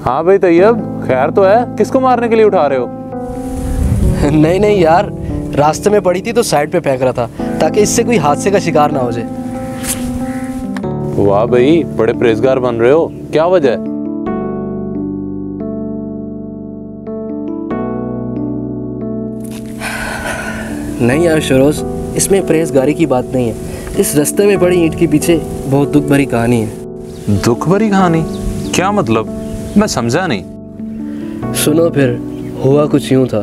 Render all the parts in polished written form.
हाँ भाई तैयब, खैर तो है? किसको मारने के लिए उठा रहे हो? नहीं नहीं यार, रास्ते में पड़ी थी तो साइड पे फेंक रहा था ताकि इससे कोई हादसे का शिकार ना हो जाए। वाह भाई, बड़े परहेजगार बन रहे हो, क्या वजह है? नहीं यार शरोज, इसमें परहेजगारी की बात नहीं है। इस रास्ते में पड़ी ईंट के पीछे बहुत दुख भरी कहानी है। दुख भरी कहानी? क्या मतलब? मैं समझा नहीं। सुनो फिर, हुआ कुछ यूं था।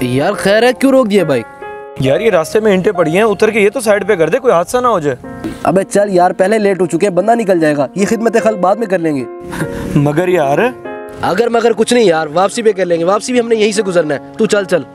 यार खैर है, क्यों रोक दिया बाइक? यार ये रास्ते में ईंटें पड़ी हैं, उतर के ये तो साइड पे कर दे, कोई हादसा ना हो जाए। अबे चल यार, पहले लेट हो चुके हैं, बंदा निकल जाएगा। ये खिदमत खल बाद में कर लेंगे। मगर यार अगर मगर कुछ नहीं यार, वापसी पे कर लेंगे। वापसी भी हमने यहीं से गुजरना है। तू चल चल।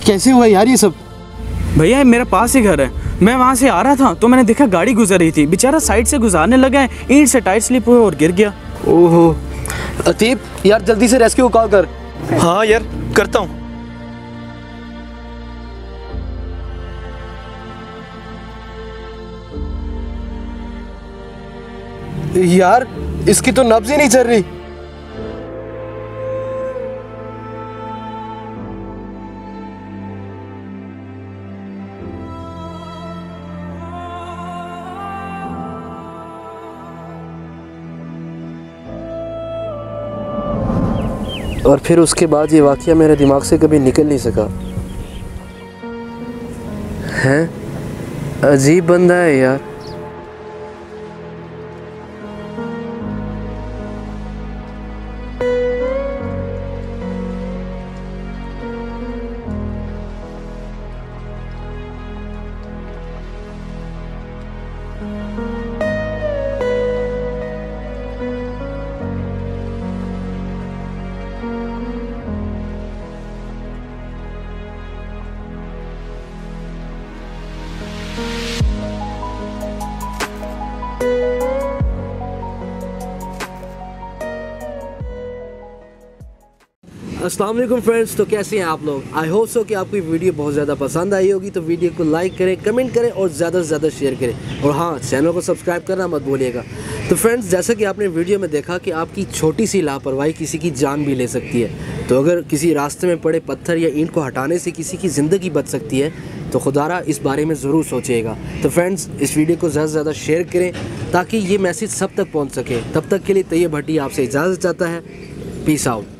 कैसे हुआ यार ये सब? भैया मेरा पास ही घर है। मैं वहाँ से आ रहा था तो मैंने देखा गाड़ी गुजर रही थी। बेचारा साइड से गुजारने लगा है, ईंट से टायर स्लिप हुआ और गिर गया। ओहो अतीब, यार जल्दी से रेस्क्यू कॉल कर। हाँ यार करता हूँ। यार इसकी तो नब्ज ही नहीं चल रही। और फिर उसके बाद ये वाकया मेरे दिमाग से कभी निकल नहीं सका। हैं, अजीब बंदा है यार। अस्सलाम वालेकुम फ्रेंड्स, तो कैसे हैं आप लोग? आई होप सो कि आपको ये वीडियो बहुत ज़्यादा पसंद आई होगी। तो वीडियो को लाइक करें, कमेंट करें और ज़्यादा से ज़्यादा शेयर करें। और हाँ, चैनल को सब्सक्राइब करना मत भूलिएगा। तो फ्रेंड्स, जैसा कि आपने वीडियो में देखा कि आपकी छोटी सी लापरवाही किसी की जान भी ले सकती है। तो अगर किसी रास्ते में पड़े पत्थर या ईंट को हटाने से किसी की ज़िंदगी बच सकती है तो खुदारा इस बारे में ज़रूर सोचिएगा। तो फ्रेंड्स, इस वीडियो को ज़्यादा से ज़्यादा शेयर करें ताकि ये मैसेज सब तक पहुँच सके। तब तक के लिए तैयब भट्टी आपसे इजाज़त चाहता है। Peace out.